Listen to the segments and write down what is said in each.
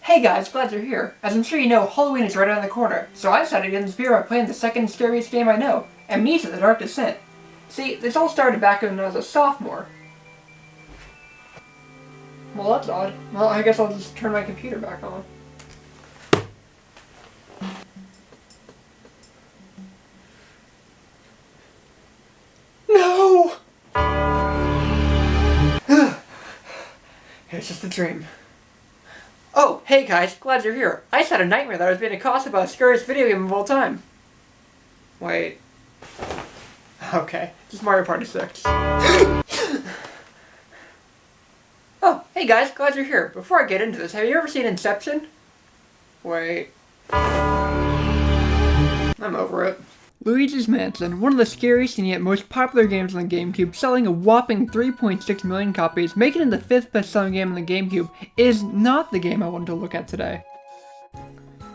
Hey guys, glad you're here. As I'm sure you know, Halloween is right around the corner, so I decided to get in the spirit by playing the second scariest game I know, Amnesia: The Dark Descent. See, this all started back when I was a sophomore. Well, that's odd. Well, I guess I'll just turn my computer back on. No! It's just a dream. Oh, hey guys, glad you're here. I just had a nightmare that I was being accosted by the scariest video game of all time. Wait. Okay, just Mario Party 6. Oh, hey guys, glad you're here. Before I get into this, have you ever seen Inception? Wait. I'm over it. Luigi's Mansion, one of the scariest and yet most popular games on the GameCube, selling a whopping 3.6 million copies, making it the 5th best-selling game on the GameCube, is not the game I wanted to look at today.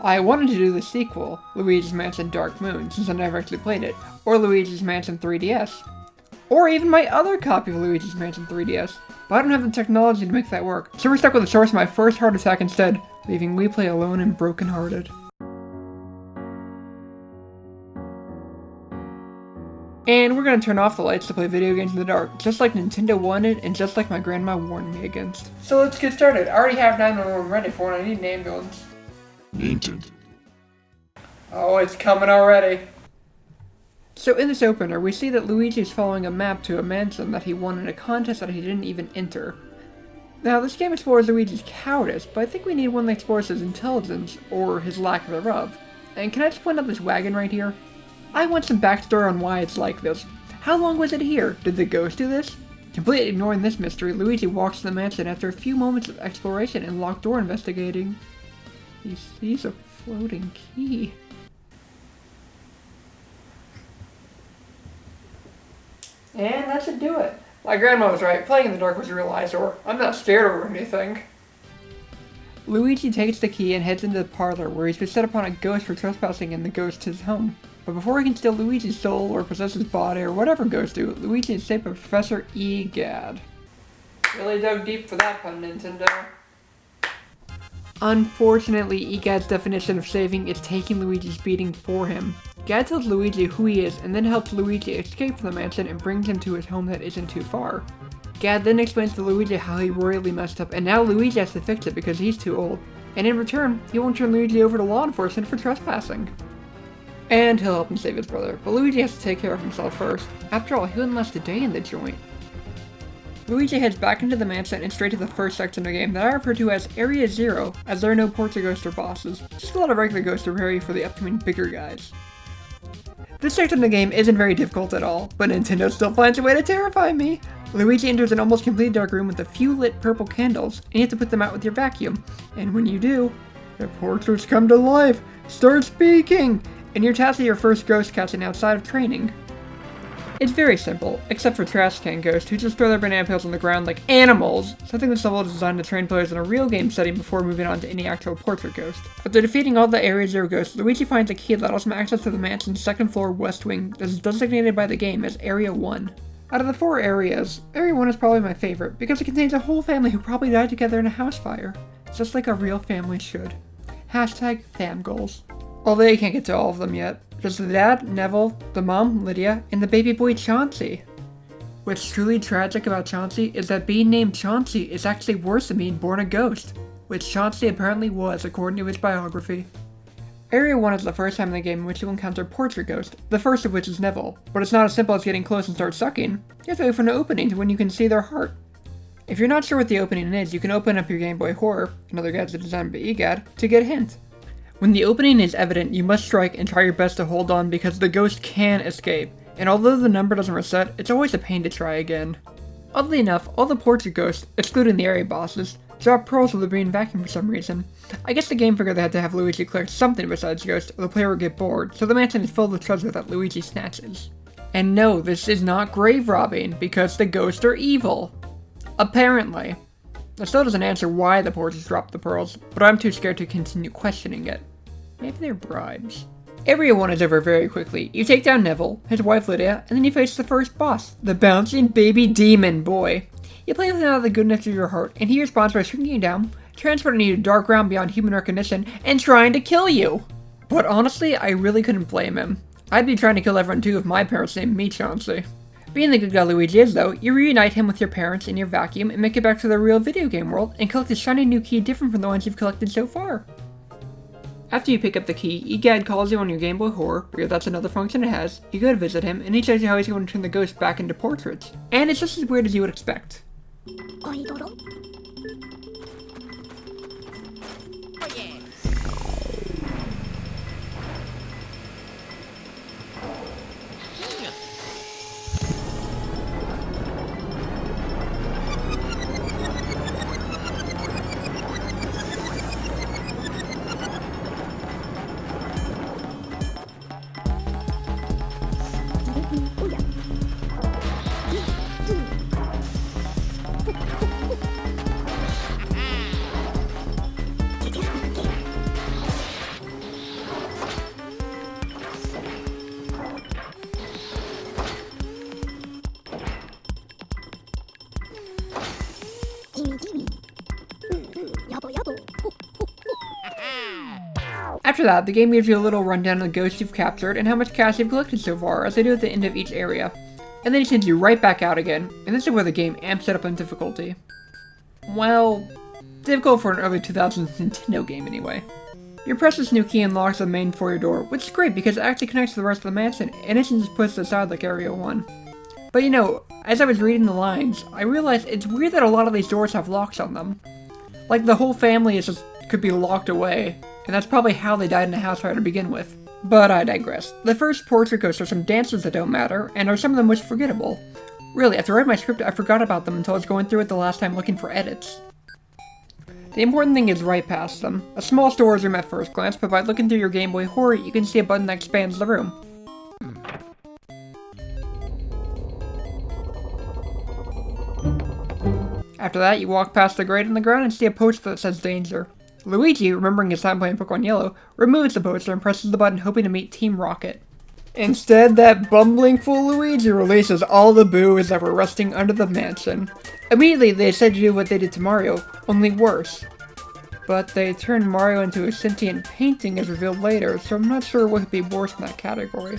I wanted to do the sequel, Luigi's Mansion Dark Moon, since I never actually played it, or Luigi's Mansion 3DS, or even my other copy of Luigi's Mansion 3DS, but I don't have the technology to make that work, so we're stuck with the source of my first heart attack instead, leaving we play alone and brokenhearted. And we're gonna turn off the lights to play video games in the dark, just like Nintendo wanted and just like my grandma warned me against. So let's get started. I already have 911 ready for when I need an ambulance. Nintendo. Oh, it's coming already. So in this opener, we see that Luigi is following a map to a mansion that he won in a contest that he didn't even enter. Now, this game explores Luigi's cowardice, but I think we need one that explores his intelligence, or his lack thereof. And can I just point out this wagon right here? I want some backstory on why it's like this. How long was it here? Did the ghost do this? Completely ignoring this mystery, Luigi walks to the mansion after a few moments of exploration and locked door investigating. He sees a floating key. And that should do it. My grandma was right, playing in the dark was a real eyesore. I'm not scared or anything. Luigi takes the key and heads into the parlor where he's been set upon a ghost for trespassing in the ghost's home. But before he can steal Luigi's soul or possess his body or whatever ghosts do, Luigi is saved by Professor Egad. Really dug deep for that pun, Nintendo. Unfortunately, Egad's definition of saving is taking Luigi's beating for him. Gad tells Luigi who he is and then helps Luigi escape from the mansion and brings him to his home that isn't too far. Gad then explains to Luigi how he royally messed up and now Luigi has to fix it because he's too old. And in return, he won't turn Luigi over to law enforcement for trespassing. And he'll help him save his brother, but Luigi has to take care of himself first. After all, he wouldn't last a day in the joint. Luigi heads back into the mansion and straight to the first section of the game that I refer to as Area 0, as there are no ports or ghosts or bosses. Just a lot of regular ghosts to prepare you for the upcoming bigger guys. This section of the game isn't very difficult at all, but Nintendo still finds a way to terrify me. Luigi enters an almost completely dark room with a few lit purple candles, and you have to put them out with your vacuum. And when you do, the portraits come to life, start speaking, and you're tasked with your first ghost catching outside of training. It's very simple, except for trash can ghosts who just throw their banana peels on the ground like animals, so I think this level is designed to train players in a real game setting before moving on to any actual portrait ghost. After defeating all the Area 0 ghosts, Luigi finds a key that allows him access to the mansion's second floor west wing that is designated by the game as Area 1. Out of the 4 areas, Area 1 is probably my favorite because it contains a whole family who probably died together in a house fire, just like a real family should. Hashtag famgoals. Although you can't get to all of them yet. There's the dad, Neville, the mom, Lydia, and the baby boy, Chauncey. What's truly tragic about Chauncey is that being named Chauncey is actually worse than being born a ghost, which Chauncey apparently was according to his biography. Area 1 is the first time in the game in which you encounter portrait ghost, the first of which is Neville, but it's not as simple as getting close and start sucking. You have to wait for an opening to when you can see their heart. If you're not sure what the opening is, you can open up your Game Boy Horror, another gadget designed by Egad, to get a hint. When the opening is evident, you must strike and try your best to hold on because the ghost can escape, and although the number doesn't reset, it's always a pain to try again. Oddly enough, all the portrait ghosts, excluding the area bosses, drop pearls with the green vacuum for some reason. I guess the game figured they had to have Luigi collect something besides ghosts or the player would get bored, so the mansion is filled with treasure that Luigi snatches. And no, this is not grave robbing, because the ghosts are evil. Apparently. That still doesn't answer why the portraits dropped the pearls, but I'm too scared to continue questioning it. Maybe they're bribes. Area 1 is over very quickly. You take down Neville, his wife Lydia, and then you face the first boss, the bouncing baby demon boy. You play with him out of the goodness of your heart, and he responds by shrinking you down, transporting you to dark ground beyond human recognition, and trying to kill you! But honestly, I really couldn't blame him. I'd be trying to kill everyone too if my parents named me Chauncey. Being the good guy Luigi is though, you reunite him with your parents in your vacuum and make it back to the real video game world and collect a shiny new key different from the ones you've collected so far. After you pick up the key, EGAD calls you on your Game Boy Horror, because that's another function it has. You go to visit him, and he shows you how he's going to turn the ghost back into portraits. And it's just as weird as you would expect. After that, the game gives you a little rundown of the ghosts you've captured and how much cash you've collected so far, as they do at the end of each area. And then it sends you right back out again, and this is where the game amps it up in difficulty. Well, difficult for an early 2000s Nintendo game anyway. You press this new key and locks the main foyer door, which is great because it actually connects to the rest of the mansion, and isn't just pushed aside like Area 1. But you know, as I was reading the lines, I realized it's weird that a lot of these doors have locks on them. Like the whole family could be locked away, and that's probably how they died in a house fire to begin with. But I digress. The first portrait ghosts are some dances that don't matter, and are some of the most forgettable. Really, after writing my script, I forgot about them until I was going through it the last time looking for edits. The important thing is right past them. A small storage room at first glance, but by looking through your Game Boy Horror, you can see a button that expands the room. After that, you walk past the grate on the ground and see a poster that says danger. Luigi, remembering his time playing Pokemon Yellow, removes the poster and presses the button hoping to meet Team Rocket. Instead, that bumbling fool Luigi releases all the boos that were rusting under the mansion. Immediately, they decide to do what they did to Mario, only worse. But they turn Mario into a sentient painting as revealed later, so I'm not sure what could be worse in that category.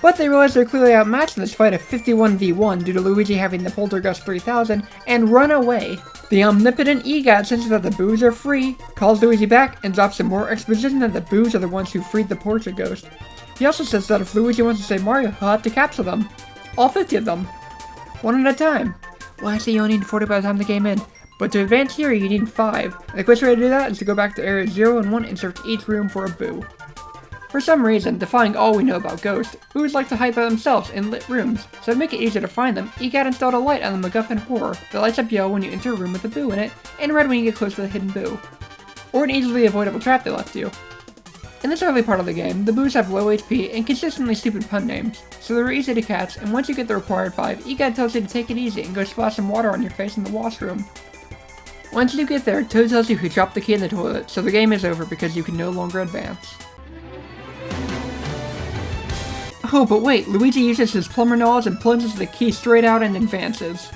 But they realize they're clearly outmatched in this fight of 51v1 due to Luigi having the Poltergust 3000, and run away. The omnipotent EGAT senses that the boos are free, calls Luigi back, and drops some more exposition that the boos are the ones who freed the portrait ghost. He also says that if Luigi wants to save Mario, he'll have to capture them. All 50 of them. One at a time. Well, actually you only need 40 by the time the game ends, but to advance here you need 5. And the quickest way to do that is to go back to areas 0 and 1 and search each room for a boo. For some reason, defying all we know about ghosts, boos like to hide by themselves in lit rooms, so to make it easier to find them, EGAT installed a light on the MacGuffin Horror that lights up yellow when you enter a room with a boo in it, and red when you get close to the hidden boo. Or an easily avoidable trap they left you. In this early part of the game, the boos have low HP and consistently stupid pun names, so they're easy to catch, and once you get the required 5, EGAT tells you to take it easy and go splash some water on your face in the washroom. Once you get there, Toad tells you he dropped the key in the toilet, so the game is over because you can no longer advance. Oh, but wait, Luigi uses his plumber knowledge and plunges the key straight out and advances.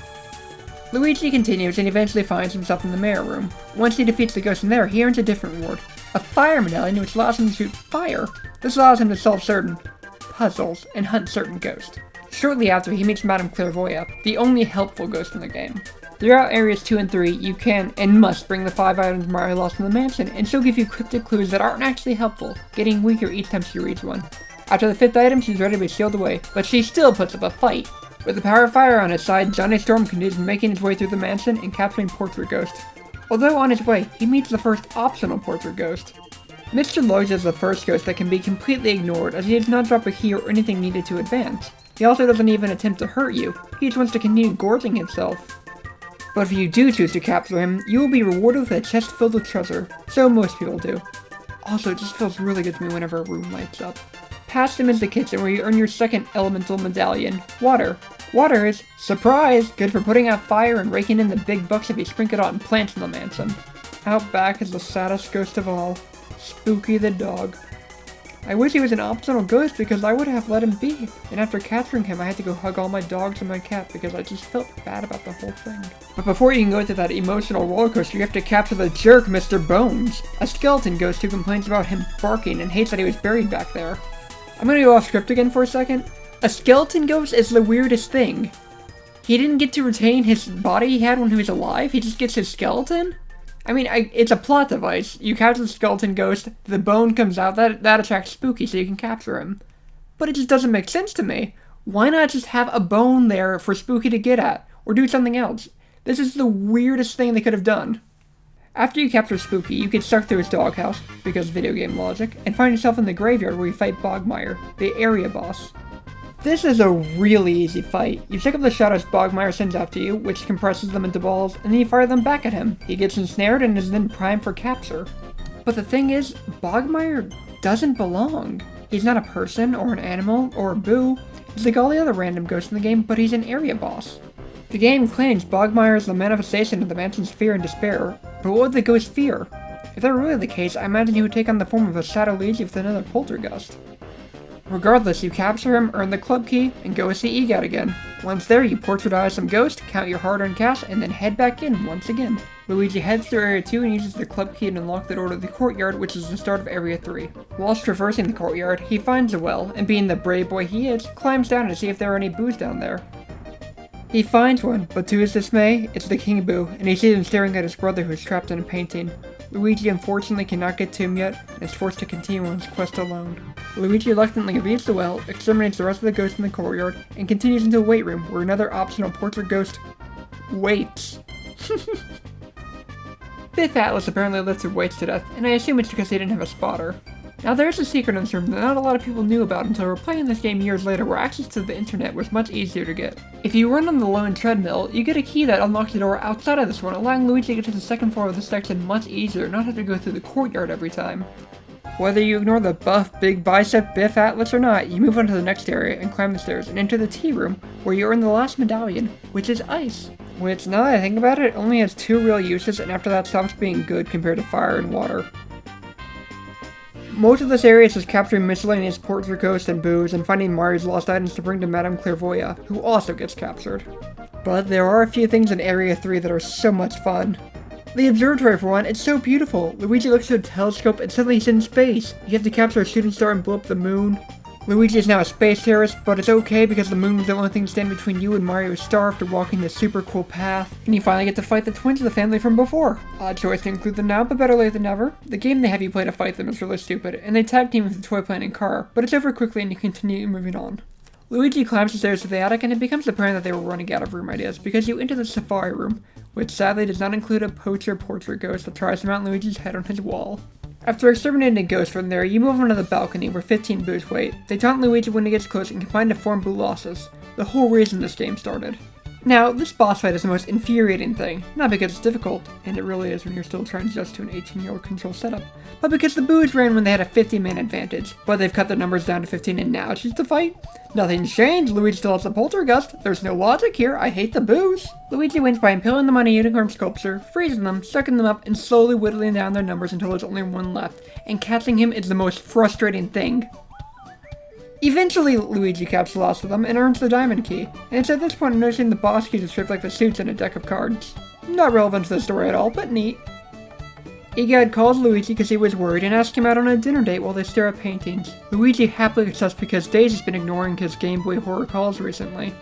Luigi continues and eventually finds himself in the mirror room. Once he defeats the ghost in there, he earns a different reward. A fire medallion which allows him to shoot fire. This allows him to solve certain puzzles and hunt certain ghosts. Shortly after, he meets Madame Clairvoyant, the only helpful ghost in the game. Throughout areas 2 and 3, you can and must bring the 5 items Mario lost in the mansion, and she'll give you cryptic clues that aren't actually helpful, getting weaker each time she reads one. After the 5th item, she's ready to be sealed away, but she still puts up a fight. With the power of fire on his side, Johnny Storm continues making his way through the mansion and capturing Portrait Ghost. Although on his way, he meets the first optional Portrait Ghost. Mr. Loge is the first ghost that can be completely ignored, as he does not drop a key or anything needed to advance. He also doesn't even attempt to hurt you, he just wants to continue gorging himself. But if you do choose to capture him, you will be rewarded with a chest filled with treasure, so most people do. Also, it just feels really good to me whenever a room lights up. Past him is the kitchen where you earn your second elemental medallion, Water. Water is, surprise, good for putting out fire and raking in the big bucks if you sprinkle it on plants in the mansion. Out back is the saddest ghost of all, Spooky the dog. I wish he was an optional ghost because I would have let him be. And after capturing him, I had to go hug all my dogs and my cat because I just felt bad about the whole thing. But before you can go through that emotional roller coaster, you have to capture the jerk, Mr. Bones, a skeleton ghost who complains about him barking and hates that he was buried back there. I'm gonna go off script again for a second. A skeleton ghost is the weirdest thing. He didn't get to retain his body he had when he was alive, he just gets his skeleton? I mean, it's a plot device. You capture the skeleton ghost, the bone comes out, that attracts Spooky so you can capture him. But it just doesn't make sense to me. Why not just have a bone there for Spooky to get at, or do something else? This is the weirdest thing they could have done. After you capture Spooky, you get stuck through his doghouse, because video game logic, and find yourself in the graveyard where you fight Bogmire, the area boss. This is a really easy fight. You pick up the shadows Bogmire sends after you, which compresses them into balls, and then you fire them back at him. He gets ensnared and is then primed for capture. But the thing is, Bogmire doesn't belong. He's not a person, or an animal, or a boo. He's like all the other random ghosts in the game, but he's an area boss. The game claims Bogmire is the manifestation of the mansion's fear and despair, but what would the ghost fear? If that were really the case, I imagine he would take on the form of a Shadow Luigi with another poltergeist. Regardless, you capture him, earn the club key, and go see EGAT again. Once there, you portraitize some ghost, count your hard-earned cash, and then head back in once again. Luigi heads through Area 2 and uses the club key to unlock the door to the courtyard, which is the start of Area 3. Whilst traversing the courtyard, he finds a well, and being the brave boy he is, climbs down to see if there are any boos down there. He finds one, but to his dismay, it's the King Boo, and he sees him staring at his brother who is trapped in a painting. Luigi unfortunately cannot get to him yet, and is forced to continue on his quest alone. Luigi reluctantly leaves the well, exterminates the rest of the ghosts in the courtyard, and continues into the weight room where another optional portrait ghost waits. Biff Atlas apparently lifted weights to death, and I assume it's because he didn't have a spotter. Now there's a secret in this room that not a lot of people knew about until we were playing this game years later where access to the internet was much easier to get. If you run on the lone treadmill, you get a key that unlocks the door outside of this one, allowing Luigi to get to the second floor of this section much easier, not have to go through the courtyard every time. Whether you ignore the buff, big bicep Biff Atlas or not, you move on to the next area and climb the stairs and enter the tea room, where you earn the last medallion, which is ice. Which, now that I think about it, only has 2 real uses, and after that stops being good compared to fire and water. Most of this area is just capturing miscellaneous portrait ghosts and boos and finding Mario's lost items to bring to Madame Clairvoyant, who also gets captured. But there are a few things in Area 3 that are so much fun. The observatory for one, it's so beautiful. Luigi looks through a telescope and suddenly he's in space. You have to capture a shooting star and blow up the moon. Luigi is now a space terrorist, but it's okay because the moon was the only thing standing between you and Mario's star after walking this super cool path. And you finally get to fight the twins of the family from before. Odd choice to include them now, but better late than never. The game they have you play to fight them is really stupid, and they tag team with the toy plane and car, but it's over quickly and you continue moving on. Luigi climbs the stairs to the attic and it becomes apparent that they were running out of room ideas because you enter the safari room, which sadly does not include a poacher portrait ghost that tries to mount Luigi's head on his wall. After exterminating a ghost from there, you move on to the balcony where 15 boos wait. They taunt Luigi when he gets close and combine to form Boolossus, the whole reason this game started. Now, this boss fight is the most infuriating thing, not because it's difficult, and it really is when you're still trying to adjust to an 18-year-old control setup, but because the boos ran when they had a 50-man advantage, but they've cut their numbers down to 15 and now choose to fight? Nothing's changed, Luigi still has the poltergeist, there's no logic here, I hate the boos! Luigi wins by impaling them on a unicorn sculpture, freezing them, sucking them up, and slowly whittling down their numbers until there's only one left, and catching him is the most frustrating thing. Eventually, Luigi caps the last of them and earns the diamond key, and it's at this point I'm noticing the boss keys are shaped like the suits in a deck of cards. Not relevant to the story at all, but neat. EGAT calls Luigi because he was worried and asks him out on a dinner date while they stare at paintings. Luigi happily accepts because Daisy's been ignoring his Game Boy horror calls recently.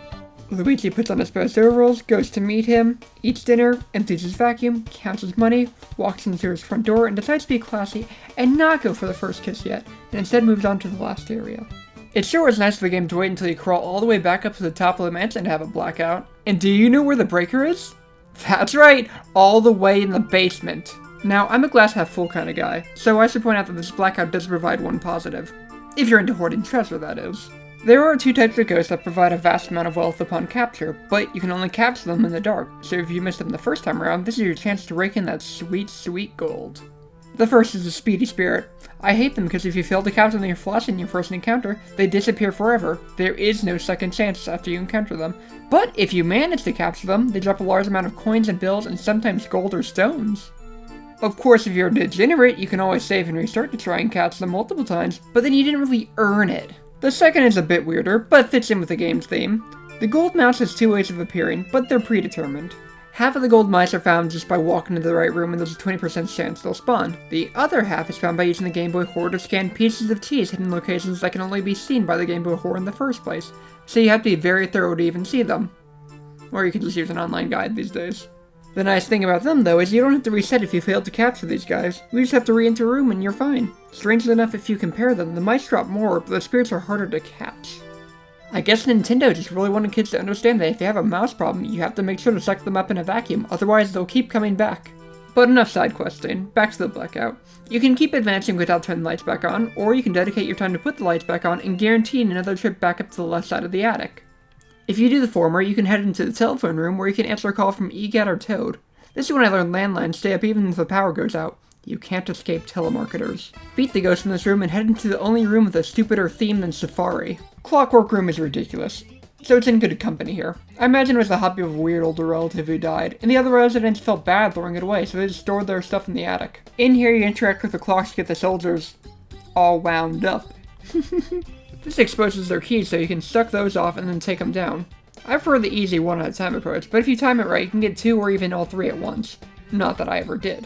Luigi puts on his best overalls, goes to meet him, eats dinner, empties his vacuum, counts his money, walks into his front door, and decides to be classy and not go for the first kiss yet, and instead moves on to the last area. It sure is nice for the game to wait until you crawl all the way back up to the top of the mansion to have a blackout. And do you know where the breaker is? That's right, all the way in the basement. Now, I'm a glass half full kind of guy, so I should point out that this blackout does provide one positive. If you're into hoarding treasure, that is. There are 2 types of ghosts that provide a vast amount of wealth upon capture, but you can only capture them in the dark, so if you miss them the first time around, this is your chance to rake in that sweet, sweet gold. The first is the Speedy Spirit. I hate them because if you fail to capture them in your flash in your first encounter, they disappear forever. There is no second chance after you encounter them. But if you manage to capture them, they drop a large amount of coins and bills and sometimes gold or stones. Of course, if you're a degenerate, you can always save and restart to try and catch them multiple times, but then you didn't really earn it. The second is a bit weirder, but fits in with the game's theme. The gold mouse has 2 ways of appearing, but they're predetermined. Half of the gold mice are found just by walking into the right room and there's a 20% chance they'll spawn. The other half is found by using the Game Boy Whore to scan pieces of cheese hidden in locations that can only be seen by the Game Boy Whore in the first place, so you have to be very thorough to even see them. Or you can just use an online guide these days. The nice thing about them, though, is you don't have to reset if you failed to capture these guys. You just have to re-enter a room and you're fine. Strangely enough, if you compare them, the mice drop more, but the spirits are harder to catch. I guess Nintendo just really wanted kids to understand that if you have a mouse problem, you have to make sure to suck them up in a vacuum, otherwise they'll keep coming back. But enough side questing, back to the blackout. You can keep advancing without turning the lights back on, or you can dedicate your time to put the lights back on and guaranteeing another trip back up to the left side of the attic. If you do the former, you can head into the telephone room where you can answer a call from EGAT or Toad. This is when I learned landlines stay up even if the power goes out. You can't escape telemarketers. Beat the ghost in this room and head into the only room with a stupider theme than Safari. Clockwork Room is ridiculous, so it's in good company here. I imagine it was the hobby of a weird older relative who died, and the other residents felt bad throwing it away, so they just stored their stuff in the attic. In here you interact with the clocks to get the soldiers all wound up. This exposes their keys so you can suck those off and then take them down. I prefer the easy one at a time approach, but if you time it right, you can get 2 or even all 3 at once. Not that I ever did.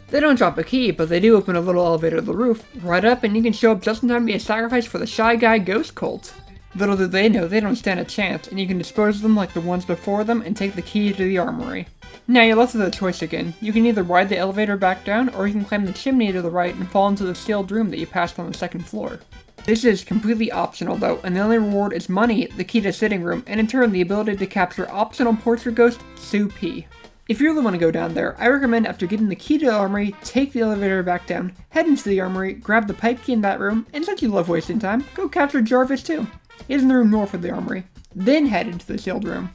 They don't drop a key, but they do open a little elevator to the roof, right up, and you can show up just in time to be a sacrifice for the Shy Guy Ghost Cult. Little do they know, they don't stand a chance, and you can dispose of them like the ones before them and take the key to the armory. Now you're left with a choice again. You can either ride the elevator back down, or you can climb the chimney to the right and fall into the sealed room that you passed on the 2nd floor. This is completely optional though, and the only reward is money, the key to sitting room, and in turn the ability to capture optional portrait ghost, Sue P. If you really want to go down there, I recommend after getting the key to the armory, take the elevator back down, head into the armory, grab the pipe key in that room, and since you love wasting time, go capture Jarvis too. He's in the room north of the armory. Then head into the sealed room.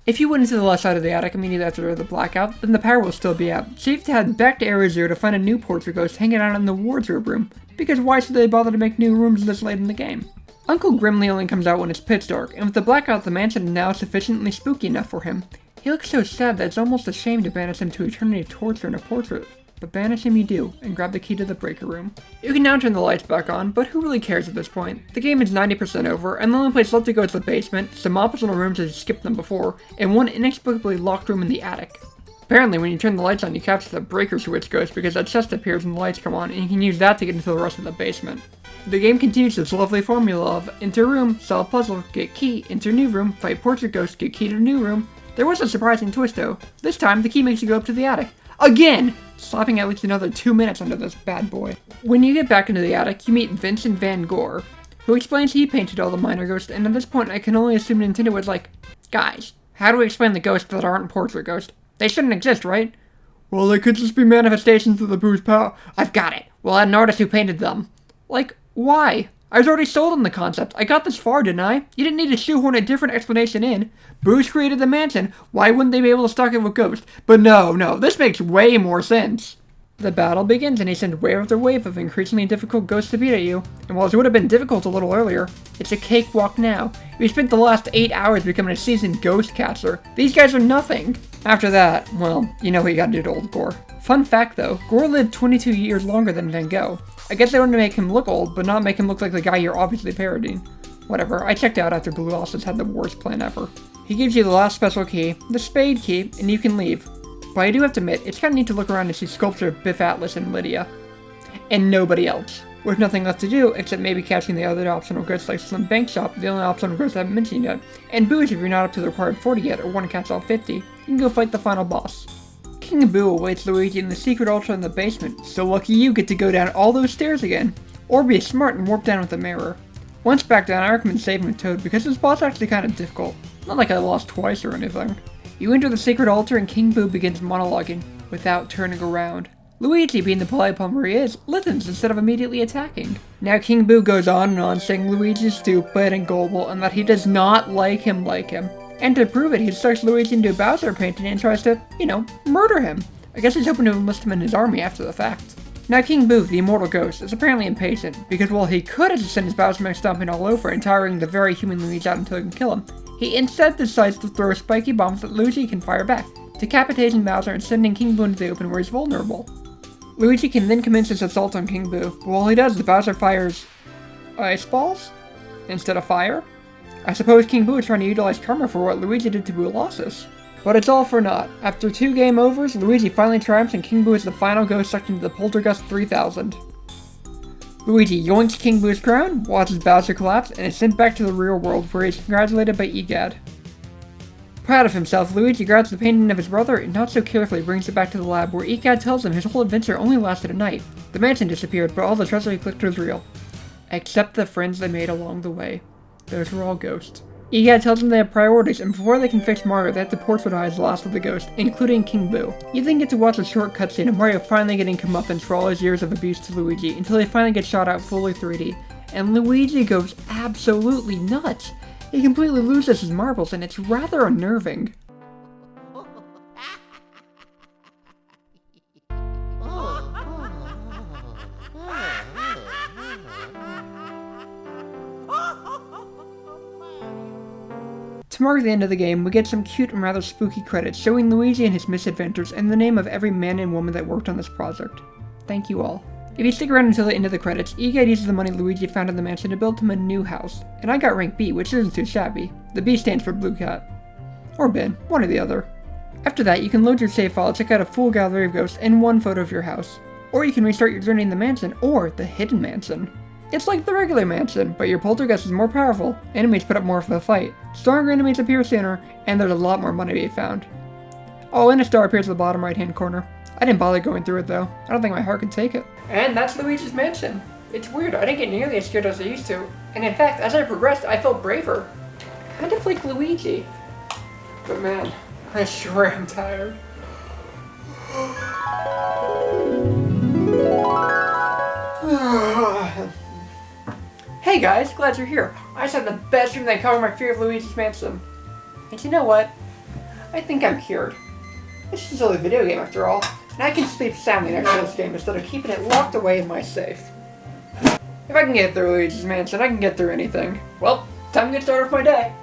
If you went into the left side of the attic immediately after the blackout, then the power will still be out, so you have to head back to Area 0 to find a new portrait ghost hanging out in the wardrobe room, because why should they bother to make new rooms this late in the game? Uncle Grimly only comes out when it's pitch dark, and with the blackout the mansion is now sufficiently spooky enough for him. He looks so sad that it's almost a shame to banish him to eternity of torture in a portrait. But banish him you do, and grab the key to the breaker room. You can now turn the lights back on, but who really cares at this point? The game is 90% over, and the only place left to go is the basement, some optional rooms as you skipped them before, and one inexplicably locked room in the attic. Apparently when you turn the lights on you capture the breaker switch ghost because that chest appears when the lights come on, and you can use that to get into the rest of the basement. The game continues this lovely formula of enter room, solve puzzle, get key, enter new room, fight portrait ghost, get key to new room. There was a surprising twist though. This time the key makes you go up to the attic. Again! Slapping at least another 2 minutes under this bad boy. When you get back into the attic, you meet Vincent Van Gogh, who explains he painted all the minor ghosts, and at this point I can only assume Nintendo was like, guys, how do we explain the ghosts that aren't portrait ghosts? They shouldn't exist, right? Well, they could just be manifestations of the Boo's power. I've got it. We'll add an artist who painted them. Like, why? I was already sold on the concept. I got this far, didn't I? You didn't need to shoehorn a different explanation in. Boo's created the mansion. Why wouldn't they be able to stock it with ghosts? But no, this makes way more sense. The battle begins and he sends wave after wave of increasingly difficult ghosts to beat at you. And while it would have been difficult a little earlier, it's a cakewalk now. We spent the last 8 hours becoming a seasoned ghost catcher. These guys are nothing. After that, well, you know what you gotta do to old Gore. Fun fact though, Gore lived 22 years longer than Van Gogh. I guess they wanted to make him look old, but not make him look like the guy you're obviously parodying. Whatever, I checked out after Blue Osses had the worst plan ever. He gives you the last special key, the spade key, and you can leave. But I do have to admit, it's kinda neat to look around and see sculpture of Biff Atlas and Lydia. And nobody else. With nothing left to do, except maybe catching the other optional ghosts like Slim Bank Shop, the only optional ghost I haven't mentioned yet. And Boo's if you're not up to the required 40 yet, or want to catch all 50, you can go fight the final boss. King Boo awaits Luigi in the secret altar in the basement, so lucky you get to go down all those stairs again. Or be smart and warp down with a mirror. Once back down, I recommend saving with Toad because this boss is actually kind of difficult. Not like I lost twice or anything. You enter the secret altar and King Boo begins monologuing, without turning around. Luigi, being the polite plumber he is, listens instead of immediately attacking. Now King Boo goes on and on saying Luigi's stupid and gullible and that he does not like him. And to prove it, he sucks Luigi into a Bowser painting and tries to, murder him. I guess he's hoping to enlist him in his army after the fact. Now King Boo, the immortal ghost, is apparently impatient, because while he could have just sent his Bowser mech stomping all over and tiring the very human Luigi out until he can kill him, he instead decides to throw spiky bombs that Luigi can fire back, decapitating Bowser and sending King Boo into the open where he's vulnerable. Luigi can then commence his assault on King Boo, but while he does, the Bowser fires ice balls instead of fire. I suppose King Boo is trying to utilize karma for what Luigi did to Boolossus. But it's all for naught. After 2 game overs, Luigi finally triumphs and King Boo is the final ghost sucked into the Poltergust 3000. Luigi yoinks King Boo's crown, watches Bowser collapse, and is sent back to the real world where he is congratulated by Egad. Proud of himself, Luigi grabs the painting of his brother and not so carefully brings it back to the lab where Egad tells him his whole adventure only lasted a night. The mansion disappeared, but all the treasure he collected was real. Except the friends they made along the way. Those were all ghosts. Egad tells them they have priorities, and before they can fix Mario, they have to portraitize the last of the ghosts, including King Boo. You then get to watch a short cutscene of Mario finally getting comeuppance for all his years of abuse to Luigi, until he finally gets shot out fully 3D. And Luigi goes absolutely nuts! He completely loses his marbles, and it's rather unnerving. To mark the end of the game, we get some cute and rather spooky credits showing Luigi and his misadventures and the name of every man and woman that worked on this project. Thank you all. If you stick around until the end of the credits, Egad uses the money Luigi found in the mansion to build him a new house, and I got rank B, which isn't too shabby. The B stands for Blue Cat. Or Ben, one or the other. After that, you can load your save file, check out a full gallery of ghosts, and 1 photo of your house. Or you can restart your journey in the mansion, or the hidden mansion. It's like the regular mansion, but your poltergust is more powerful, enemies put up more of a fight, stronger enemies appear sooner, and there's a lot more money to be found. Oh, and a star appears at the bottom right hand corner. I didn't bother going through it though. I don't think my heart could take it. And that's Luigi's mansion. It's weird, I didn't get nearly as scared as I used to. And in fact, as I progressed, I felt braver. Kind of like Luigi. But man, I sure am tired. Hey guys, glad you're here. I just had the best dream that covered my fear of Luigi's mansion. And you know what? I think I'm cured. This is only a video game after all, and I can sleep soundly next to this game instead of keeping it locked away in my safe. If I can get through Luigi's mansion, I can get through anything. Well, time to get started with my day.